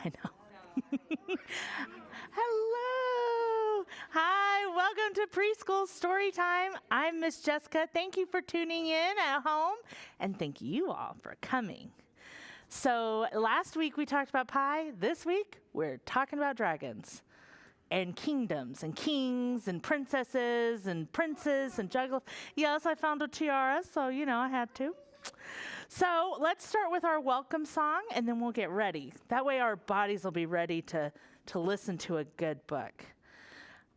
I know. Hello. Hi, welcome to Preschool Story Time. I'm Miss Jessica. Thank you for tuning in at home, and thank you all for coming. So last week we talked about pie. This week we're talking about dragons and kingdoms and kings and princesses and princes and juggles. Yes, I found a tiara, so I had to. So let's start with our welcome song, and then we'll get ready. That way our bodies will be ready to listen to a good book.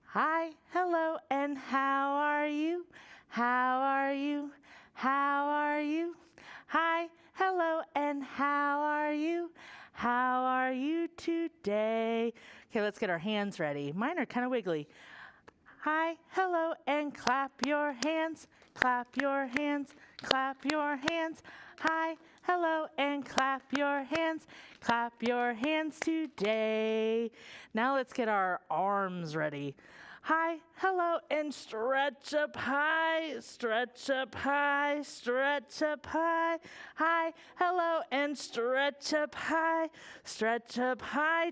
Hi, hello, and how are you? How are you? How are you? Hi, hello, and how are you? How are you today? Okay, let's get our hands ready. Mine are kind of wiggly. Hi, hello, and clap your hands. Clap your hands. Clap your hands. Hi, hello, and clap your hands. Clap your hands today. Now let's get our arms ready. Hi, hello, and stretch up high, stretch up high, stretch up high. Hi, hello, and stretch up high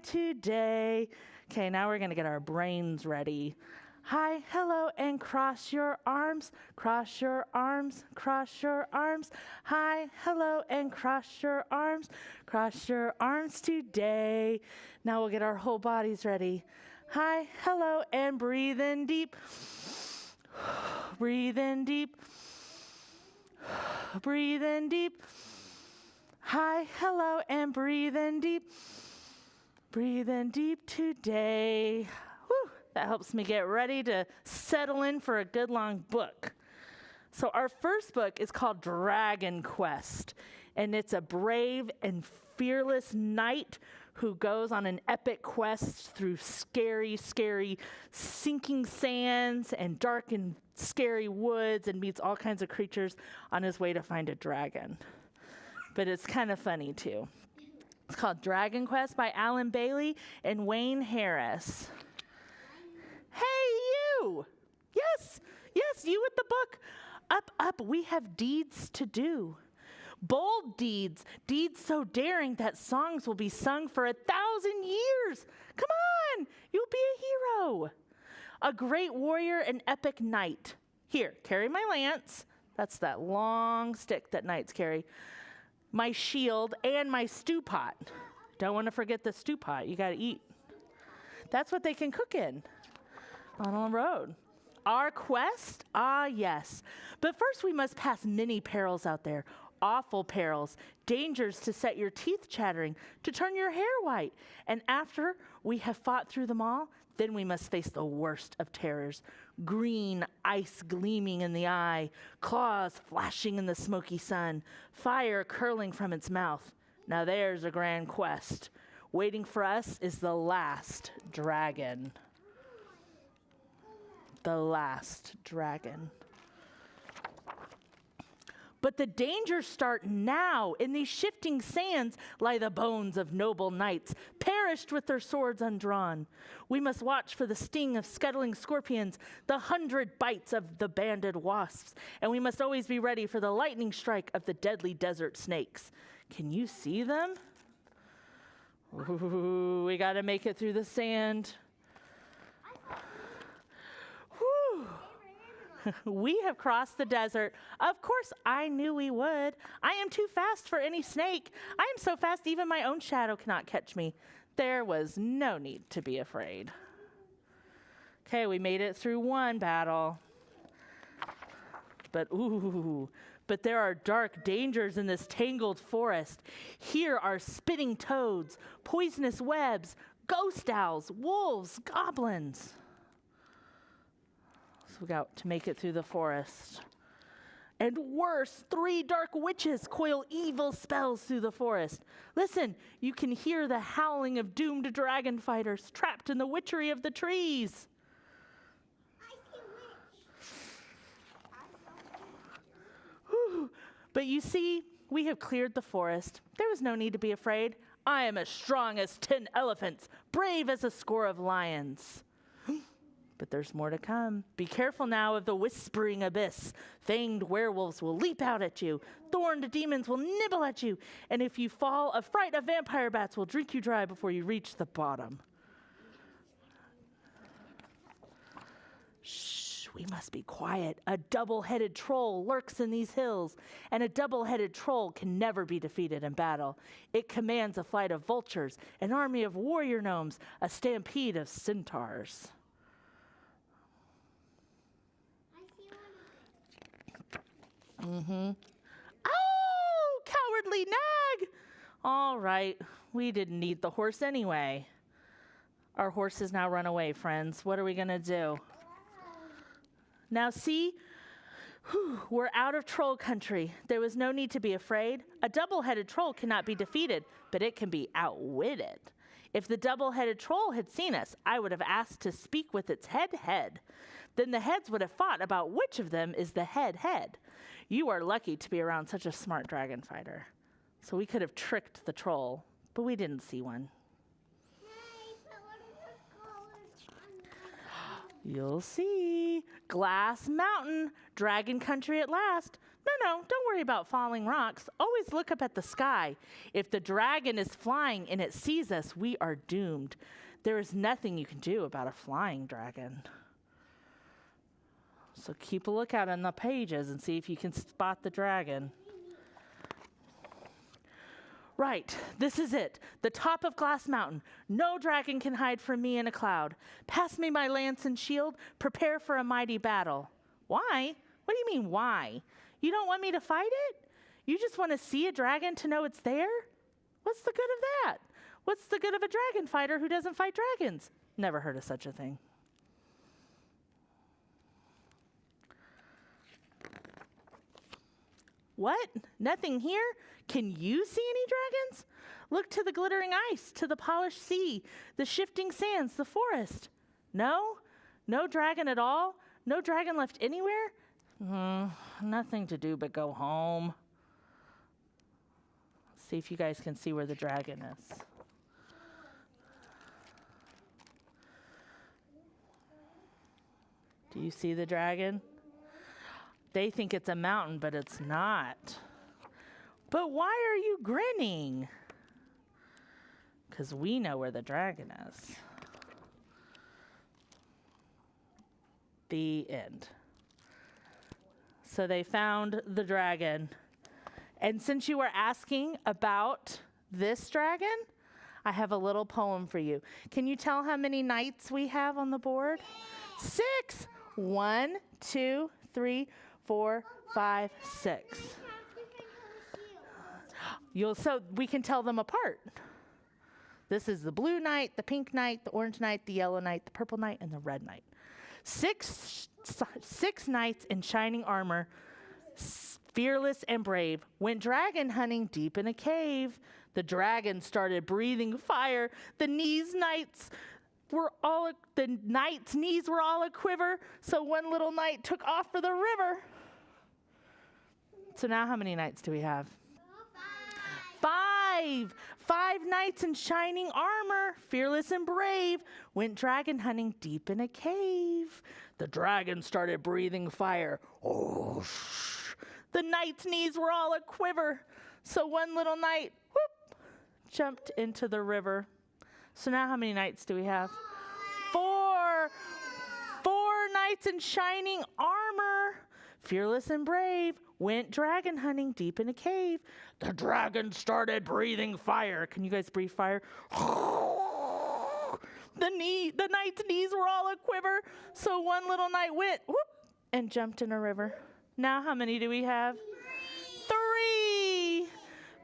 today. Okay, now we're gonna get our brains ready. Hi, hello, and cross your arms, cross your arms, cross your arms. Hi, hello, and cross your arms today. Now we'll get our whole bodies ready. Hi, hello, and breathe in deep. Breathe in deep. Breathe in deep. Hi, hello, and breathe in deep. Breathe in deep today. Whew, that helps me get ready to settle in for a good long book. So our first book is called Dragon Quest, and it's a brave and fearless knight who goes on an epic quest through scary, scary sinking sands and dark and scary woods and meets all kinds of creatures on his way to find a dragon. But it's kind of funny too. It's called Dragon Quest by Alan Bailey and Wayne Harris. Hey, you! Yes, you with the book. Up, we have deeds to do. Bold deeds, deeds so daring that songs will be sung for 1,000 years. Come on, you'll be a hero. A great warrior, an epic knight. Here, carry my lance. That's that long stick that knights carry. My shield and my stew pot. Don't want to forget the stew pot. You got to eat. That's what they can cook in on a road. Our quest? Ah, yes. But first we must pass many perils out there. Awful perils, dangers to set your teeth chattering, to turn your hair white. And after we have fought through them all, then we must face the worst of terrors. Green ice gleaming in the eye, claws flashing in the smoky sun, fire curling from its mouth. Now there's a grand quest. Waiting for us is the last dragon. The last dragon. But the dangers start now. In these shifting sands lie the bones of noble knights, perished with their swords undrawn. We must watch for the sting of scuttling scorpions, the 100 bites of the banded wasps, and we must always be ready for the lightning strike of the deadly desert snakes. Can you see them? Ooh, we got to make it through the sand. Whew. We have crossed the desert. Of course, I knew we would. I am too fast for any snake. I am so fast even my own shadow cannot catch me. There was no need to be afraid. Okay, we made it through one battle. But there are dark dangers in this tangled forest. Here are spitting toads, poisonous webs, ghost owls, wolves, goblins. We got to make it through the forest. And worse, 3 dark witches coil evil spells through the forest. Listen, you can hear the howling of doomed dragon fighters trapped in the witchery of the trees. I see witch. But you see, we have cleared the forest. There was no need to be afraid. I am as strong as 10 elephants, brave as a score of lions. But there's more to come. Be careful now of the whispering abyss. Fanged werewolves will leap out at you. Thorned demons will nibble at you. And if you fall, a fright of vampire bats will drink you dry before you reach the bottom. Shh, we must be quiet. A double-headed troll lurks in these hills, and a double-headed troll can never be defeated in battle. It commands a flight of vultures, an army of warrior gnomes, a stampede of centaurs. Oh, cowardly nag! All right, we didn't need the horse anyway. Our horse has now run away, friends. What are we gonna do? Now see, we're out of troll country. There was no need to be afraid. A double-headed troll cannot be defeated, but it can be outwitted. If the double-headed troll had seen us, I would have asked to speak with its head. Then the heads would have fought about which of them is the head. You are lucky to be around such a smart dragon fighter. So we could have tricked the troll, but we didn't see one. Hey, but what are those colors on You'll see. Glass Mountain, dragon country at last. No, don't worry about falling rocks. Always look up at the sky. If the dragon is flying and it sees us, we are doomed. There is nothing you can do about a flying dragon. So keep a lookout on the pages and see if you can spot the dragon. Right, this is it. The top of Glass Mountain. No dragon can hide from me in a cloud. Pass me my lance and shield. Prepare for a mighty battle. Why? What do you mean, why? You don't want me to fight it? You just want to see a dragon to know it's there? What's the good of that? What's the good of a dragon fighter who doesn't fight dragons? Never heard of such a thing. What? Nothing here? Can you see any dragons? Look to the glittering ice, to the polished sea, the shifting sands, the forest. No? No dragon at all? No dragon left anywhere? Nothing to do but go home. See if you guys can see where the dragon is. Do you see the dragon? They think it's a mountain, but it's not. But why are you grinning? Because we know where the dragon is. The end. So they found the dragon. And since you were asking about this dragon, I have a little poem for you. Can you tell how many knights we have on the board? 6. 1, 2, 3, 4, 5, 6. So we can tell them apart. This is the blue knight, the pink knight, the orange knight, the yellow knight, the purple knight, and the red knight. Six knights in shining armor, fearless and brave, went dragon hunting deep in a cave. The dragon started breathing fire. The knight's knees were all a quiver. So one little knight took off for the river. So now how many knights do we have? 5. 5 knights in shining armor, fearless and brave, went dragon hunting deep in a cave. The dragon started breathing fire. Oh, the knight's knees were all a quiver. So one little knight, whoop, jumped into the river. So now how many knights do we have? 4. 4 knights in shining armor, fearless and brave, went dragon hunting deep in a cave. The dragon started breathing fire. Can you guys breathe fire? The knight's knees were all a quiver. So one little knight went, whoop, and jumped in a river. Now how many do we have? 3.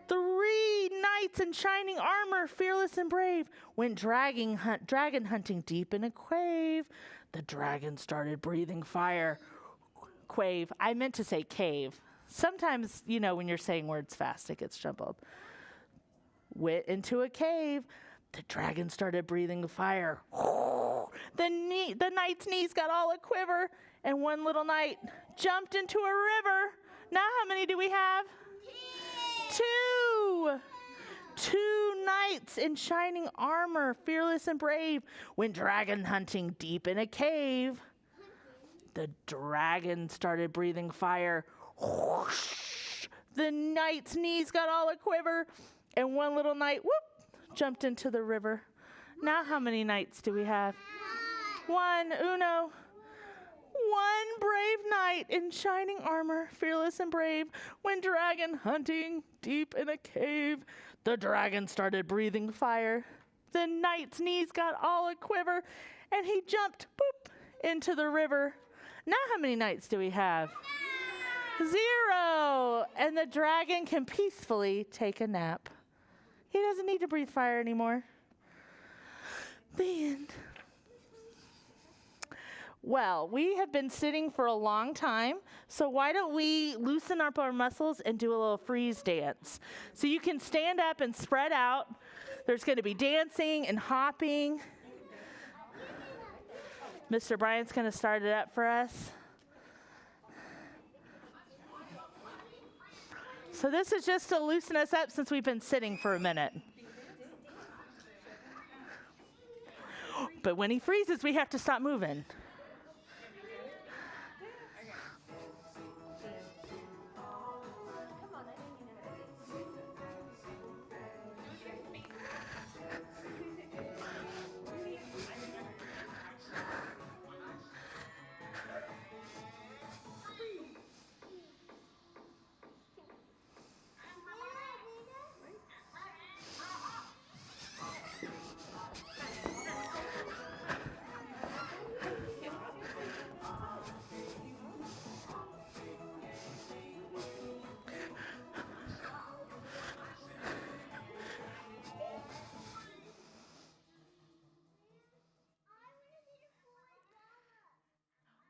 3 knights in shining armor, fearless and brave, went dragon hunting deep in a cave. The dragon started breathing fire. Quave. I meant to say cave. Sometimes, when you're saying words fast, it gets jumbled. Went into a cave. The dragon started breathing fire. The knight's knees got all a quiver, and one little knight jumped into a river. Now how many do we have? 2. 2 knights in shining armor, fearless and brave, went dragon hunting deep in a cave. The dragon started breathing fire. Whoosh! The knight's knees got all a quiver, and one little knight, whoop, jumped into the river. Now how many knights do we have? 1, uno. 1 brave knight in shining armor, fearless and brave, went dragon hunting deep in a cave. The dragon started breathing fire. The knight's knees got all a quiver, and he jumped, boop, into the river. Now how many knights do we have? 0. And the dragon can peacefully take a nap. He doesn't need to breathe fire anymore. The end. Well, we have been sitting for a long time, so why don't we loosen up our muscles and do a little freeze dance? So you can stand up and spread out. There's going to be dancing and hopping. Mr. Bryant's going to start it up for us. So this is just to loosen us up since we've been sitting for a minute. But when he freezes, we have to stop moving.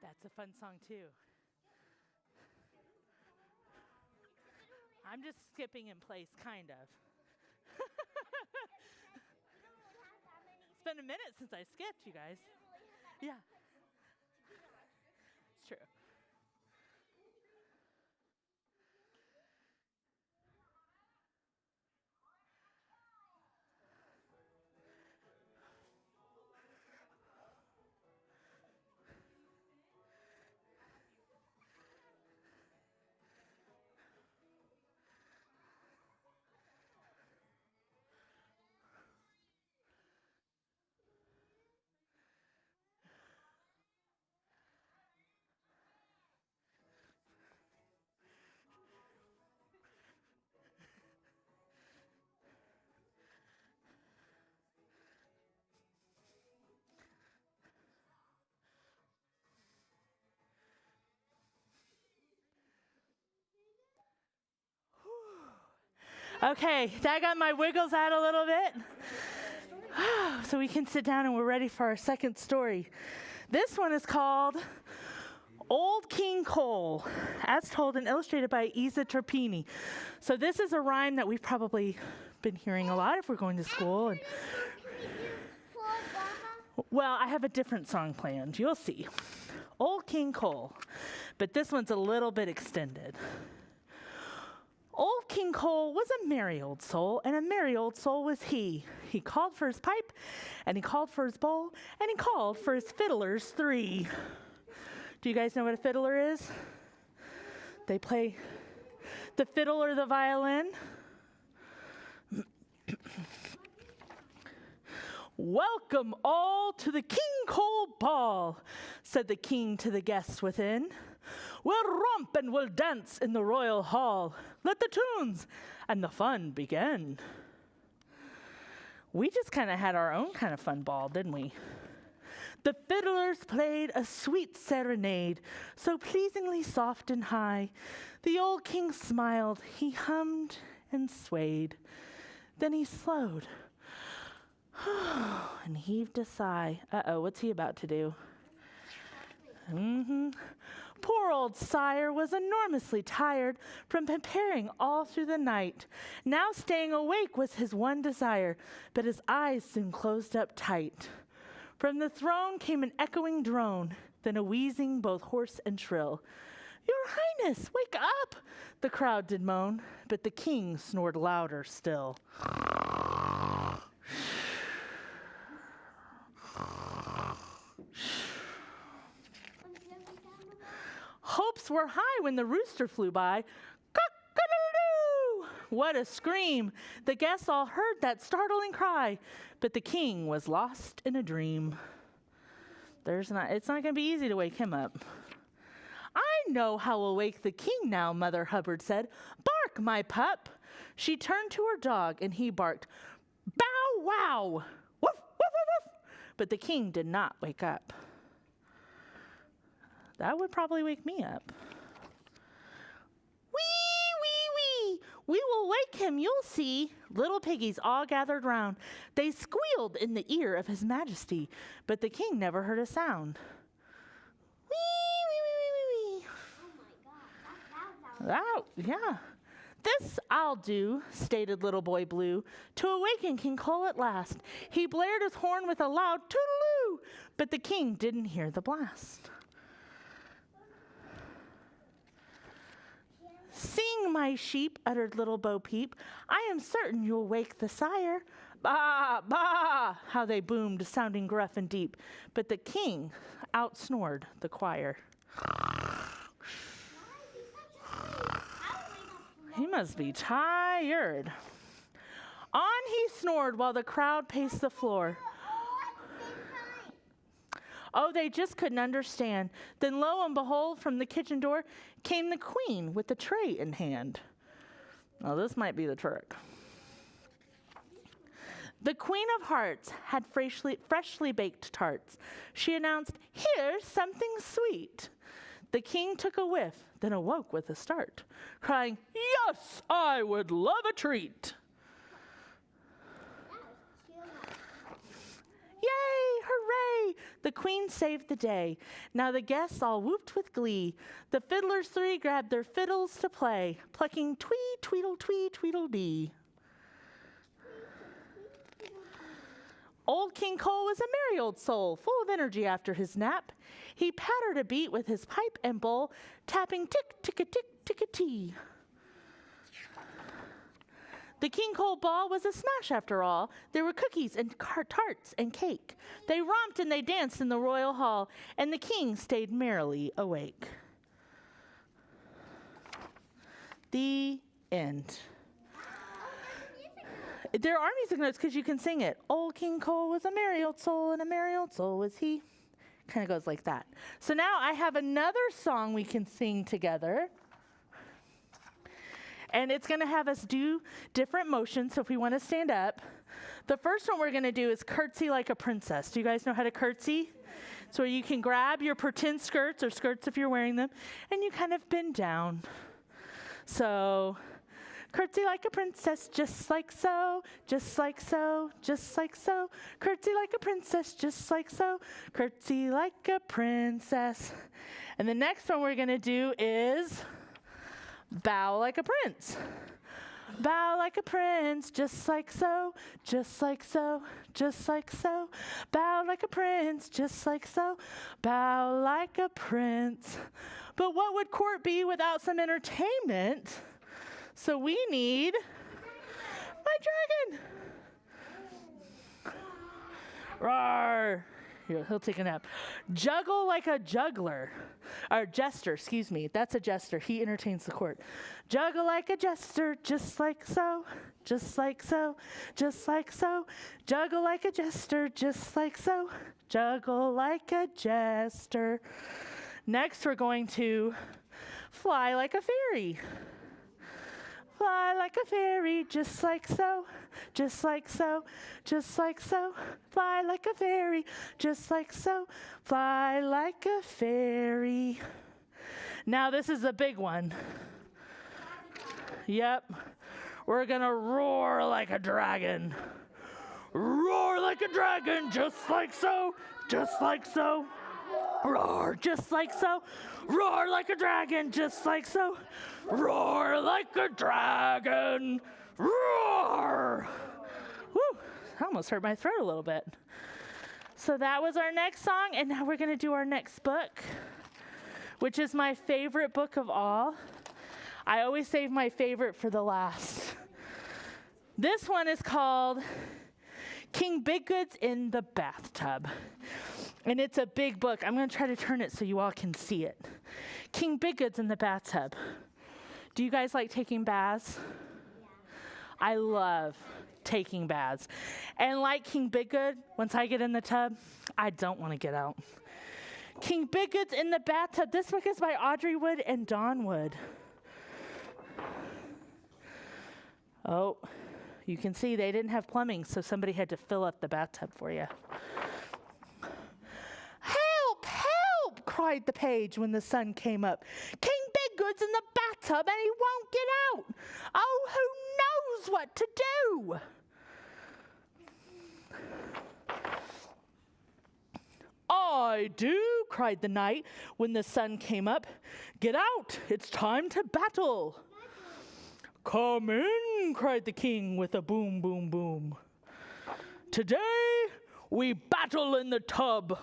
That's a fun song too. I'm just skipping in place, kind of. It's been a minute since I skipped, you guys. Yeah. It's true. Okay, that got my wiggles out a little bit. So we can sit down and we're ready for our second story. This one is called Old King Cole, as told and illustrated by Isa Trapini. So this is a rhyme that we've probably been hearing a lot if we're going to school. And well, I have a different song planned. You'll see. Old King Cole, but this one's a little bit extended. Old King Cole was a merry old soul, and a merry old soul was he. He called for his pipe, and he called for his bowl, and he called for his fiddlers 3. Do you guys know what a fiddler is? They play the fiddle or the violin. Welcome all to the King Cole ball, said the king to the guests within. We'll romp and we'll dance in the royal hall. Let the tunes and the fun begin. We just kind of had our own kind of fun ball, didn't we? The fiddlers played a sweet serenade, so pleasingly soft and high. The old king smiled, he hummed and swayed. Then he slowed and heaved a sigh. Uh-oh, what's he about to do? Poor old sire was enormously tired from preparing all through the night. Now staying awake was his one desire, but his eyes soon closed up tight. From the throne came an echoing drone, then a wheezing both hoarse and shrill. Your Highness, wake up! The crowd did moan, but the king snored louder still. Hopes were high when the rooster flew by. Cock-a-doodle-doo! What a scream! The guests all heard that startling cry, but the king was lost in a dream. It's not going to be easy to wake him up. I know how we'll wake the king now, Mother Hubbard said. Bark, my pup. She turned to her dog, and he barked, bow wow, woof, woof, woof, woof. But the king did not wake up. That would probably wake me up. Wee, wee, wee. We will wake him, you'll see. Little piggies all gathered round. They squealed in the ear of his majesty, but the king never heard a sound. Wee, wee, wee, wee, wee, wee. Oh my God, Yeah. This I'll do, stated Little Boy Blue, to awaken King Cole at last. He blared his horn with a loud toodaloo, but the king didn't hear the blast. Sing, my sheep, uttered Little Bo Peep. I am certain you'll wake the sire. Bah, bah, how they boomed, sounding gruff and deep. But the king outsnored the choir. He must be tired. On he snored while the crowd paced the floor. Oh, they just couldn't understand. Then lo and behold, from the kitchen door came the queen with the tray in hand. Now, this might be the trick. The Queen of Hearts had freshly baked tarts. She announced, here's something sweet. The king took a whiff, then awoke with a start, crying, yes, I would love a treat. Yay, hooray! The queen saved the day. Now the guests all whooped with glee. The fiddlers three grabbed their fiddles to play, plucking twee, tweedle, twee, tweedle, dee. Old King Cole was a merry old soul, full of energy after his nap. He pattered a beat with his pipe and bowl, tapping tick, tick-a-tick, tick-a-tee. The King Cole ball was a smash after all. There were cookies and tarts and cake. They romped and they danced in the royal hall, and the king stayed merrily awake. The end. There are music notes because you can sing it. Old King Cole was a merry old soul, and a merry old soul was he. Kind of goes like that. So now I have another song we can sing together. And it's going to have us do different motions, so if we want to stand up. The first one we're going to do is curtsy like a princess. Do you guys know how to curtsy? So you can grab your pretend skirts, or skirts if you're wearing them, and you kind of bend down. So curtsy like a princess, just like so, just like so, just like so. Curtsy like a princess, just like so. Curtsy like a princess. And the next one we're going to do is bow like a prince. Bow like a prince, just like so, just like so, just like so. Bow like a prince, just like so. Bow like a prince. But what would court be without some entertainment? So we need my dragon. Roar. Here, he'll take a nap. Juggle like a juggler. Or jester, excuse me. That's a jester. He entertains the court. Juggle like a jester, just like so, just like so, just like so. Juggle like a jester, just like so. Juggle like a jester. Next, we're going to fly like a fairy. Fly like a fairy, just like so, just like so, just like so. Fly like a fairy, just like so. Fly like a fairy. Now this is a big one. Yep. We're gonna roar like a dragon. Roar like a dragon, just like so, just like so. Roar, just like so. Roar like a dragon, just like so. Roar like a dragon. Roar. Woo, I almost hurt my throat a little bit. So that was our next song, and now we're going to do our next book, which is my favorite book of all. I always save my favorite for the last. This one is called King Big Good's in the bathtub. And it's a big book. I'm going to try to turn it so you all can see it. King Big Good's in the bathtub. Do you guys like taking baths? Yeah. I love taking baths. And like King Big Good, once I get in the tub, I don't want to get out. King Big Good's in the bathtub. This book is by Audrey Wood and Dawn Wood. Oh, you can see they didn't have plumbing, so somebody had to fill up the bathtub for you. Help, help, cried the page when the sun came up. King Big Good's in the bathtub and he won't get out. Oh, who knows what to do? I do, cried the knight when the sun came up. Get out, it's time to battle. Come in, cried the king with a boom, boom, boom. Today we battle in the tub.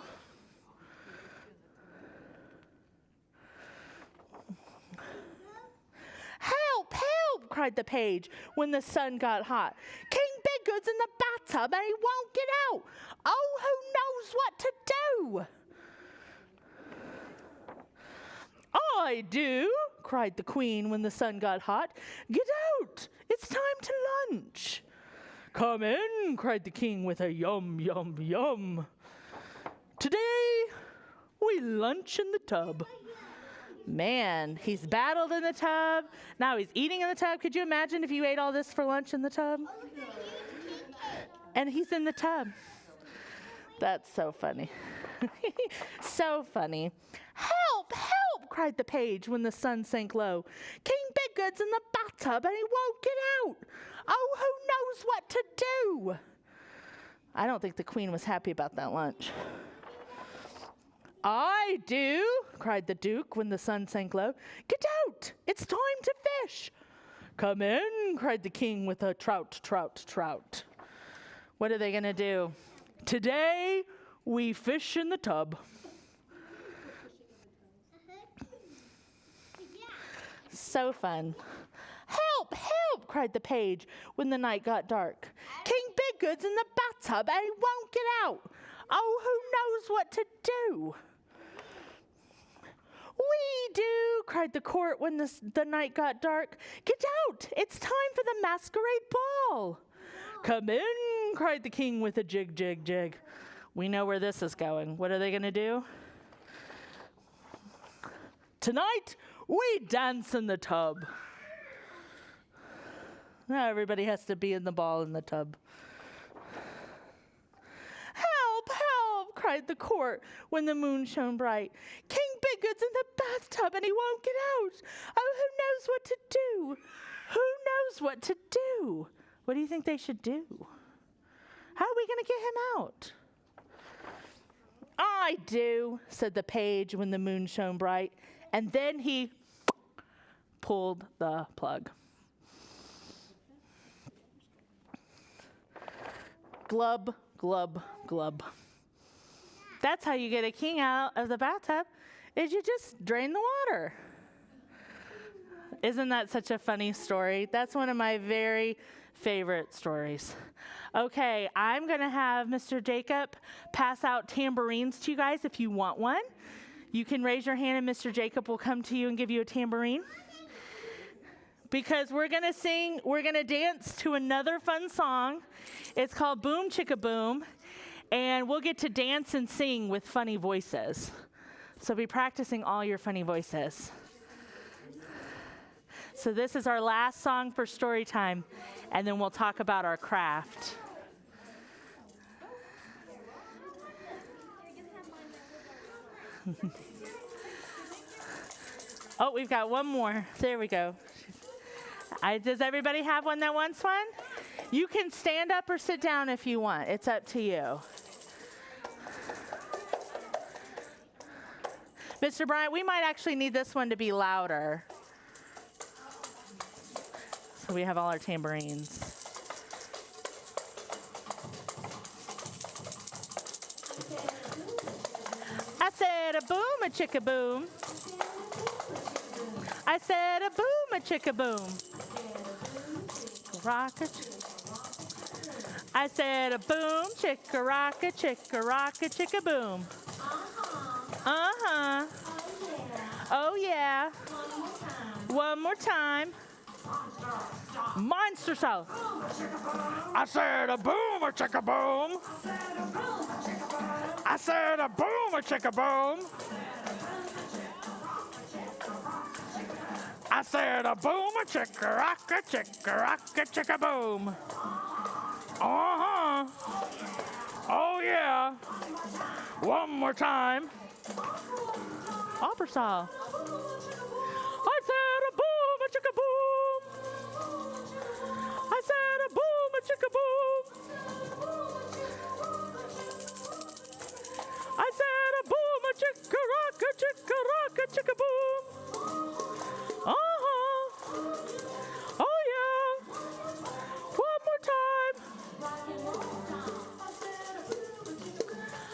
Help, help, cried the page when the sun got hot. King Big Good's in the bathtub and he won't get out. Oh, who knows what to do? I do, cried the queen when the sun got hot. Get out, it's time to lunch. Come in, cried the king with a yum, yum, yum. Today, we lunch in the tub. Man, he's battled in the tub. Now he's eating in the tub. Could you imagine if you ate all this for lunch in the tub? And he's in the tub. That's so funny. So funny. Help, help, cried the page when the sun sank low. King Big Good's in the bathtub and he won't get out. Oh, who knows what to do? I don't think the queen was happy about that lunch. I do, cried the duke when the sun sank low. Get out, it's time to fish. Come in, cried the king with a trout, trout, trout. What are they going to do? Today, we fish in the tub. So fun. Help, help, cried the page when the night got dark. King Big Good's in the bathtub and he won't get out. Oh, who knows what to do? We do, cried the court when the night got dark. Get out, it's time for the masquerade ball. Come in, cried the king with a jig, jig, jig. We know where this is going. What are they going to do? Tonight, we dance in the tub. Now everybody has to be in the ball in the tub. Help, help, cried the court when the moon shone bright. King Big Good's in the bathtub and he won't get out. Oh, who knows what to do? Who knows what to do? What do you think they should do? How are we going to get him out? I do, said the page when the moon shone bright. And then he pulled the plug. Glub, glub, glub. That's how you get a king out of the bathtub, is you just drain the water. Isn't that such a funny story? That's one of my very favorite stories. Okay, I'm going to have Mr. Jacob pass out tambourines to you guys if you want one. You can raise your hand and Mr. Jacob will come to you and give you a tambourine. Because we're going to dance to another fun song. It's called Boom Chicka Boom. And we'll get to dance and sing with funny voices. So be practicing all your funny voices. So this is our last song for story time. And then we'll talk about our craft. Oh, we've got one more. There we go. Does everybody have one that wants one? You can stand up or sit down if you want. It's up to you. Mr. Bryant, we might actually need this one to be louder. So we have all our tambourines. I said a boom, a chicka boom. I said a boom, a chicka boom. Rock a I said a boom, chicka-rocka, chicka-boom. Uh-huh. Oh, yeah. One more time. Monster South. I said a boom, a chicka boom. I said a boom, a chicka boom. I said a boom, a chicka rocka, chicka boom. Uh-huh. Oh, yeah. One more time. Opera style. I said a boom, a chicka boom. I said a boom, a chicka boom. I said a boom, a chicka rocka, chicka boom. Uh-huh. Oh, yeah. One more time.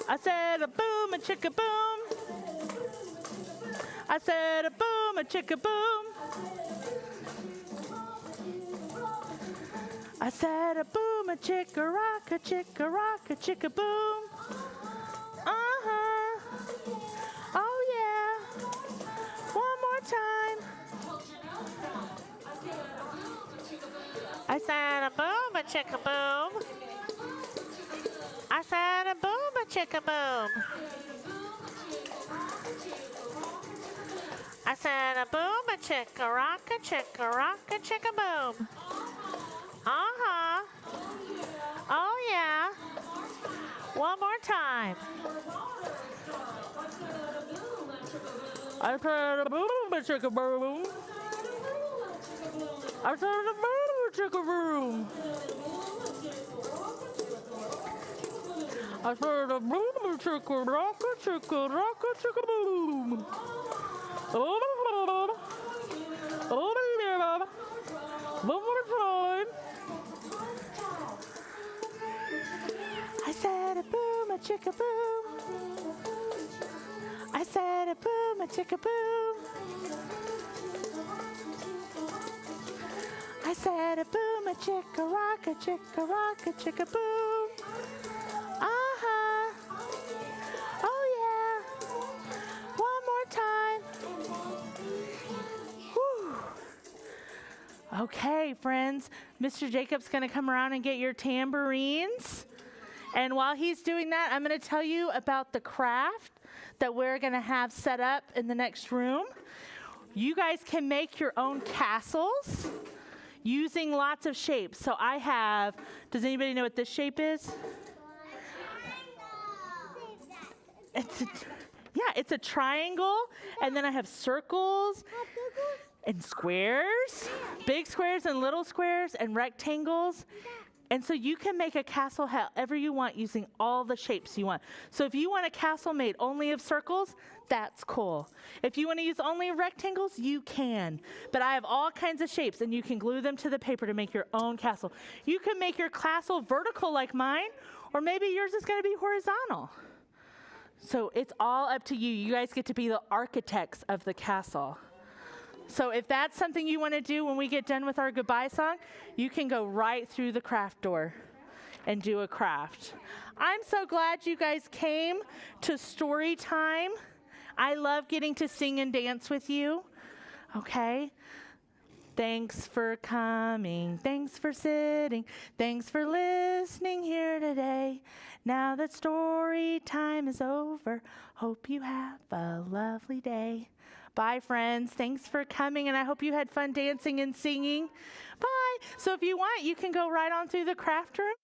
I said a boom, a chicka boom. I said a boom, a chicka boom. I said a boom, a chicka rocka, chicka boom. Uh-huh. Oh, yeah. One more time. I said a boom, a chicka boom. I said a boom, a chicka boom. I said a boom, a chicka rocka, chicka boom. Uh-huh. Oh, yeah. One more time. I said a boom, a chicka boom. I said a boom, a chicka boom. I said a boom, a chicka rocka, chicka boom. Oh, yeah. One more time. I said a boom, a chicka boom. I said a boom, a chicka boom. I said a boom, a chicka rocka, chicka boom. Uh-huh. Oh, yeah. One more time. Whew. Okay, friends. Mr. Jacob's going to come around and get your tambourines. And while he's doing that, I'm going to tell you about the craft that we're going to have set up in the next room. You guys can make your own castles using lots of shapes. So I have, does anybody know what this shape is? It's a triangle, and then I have circles and squares, big squares and little squares and rectangles. And so you can make a castle however you want using all the shapes you want. So if you want a castle made only of circles, that's cool. If you want to use only rectangles, you can. But I have all kinds of shapes, and you can glue them to the paper to make your own castle. You can make your castle vertical like mine, or maybe yours is going to be horizontal. So it's all up to you. You guys get to be the architects of the castle. So if that's something you want to do when we get done with our goodbye song, you can go right through the craft door and do a craft. I'm so glad you guys came to story time. I love getting to sing and dance with you. Okay? Thanks for coming. Thanks for sitting. Thanks for listening here today. Now that story time is over, hope you have a lovely day. Bye, friends. Thanks for coming, and I hope you had fun dancing and singing. Bye. So if you want, you can go right on through the craft room.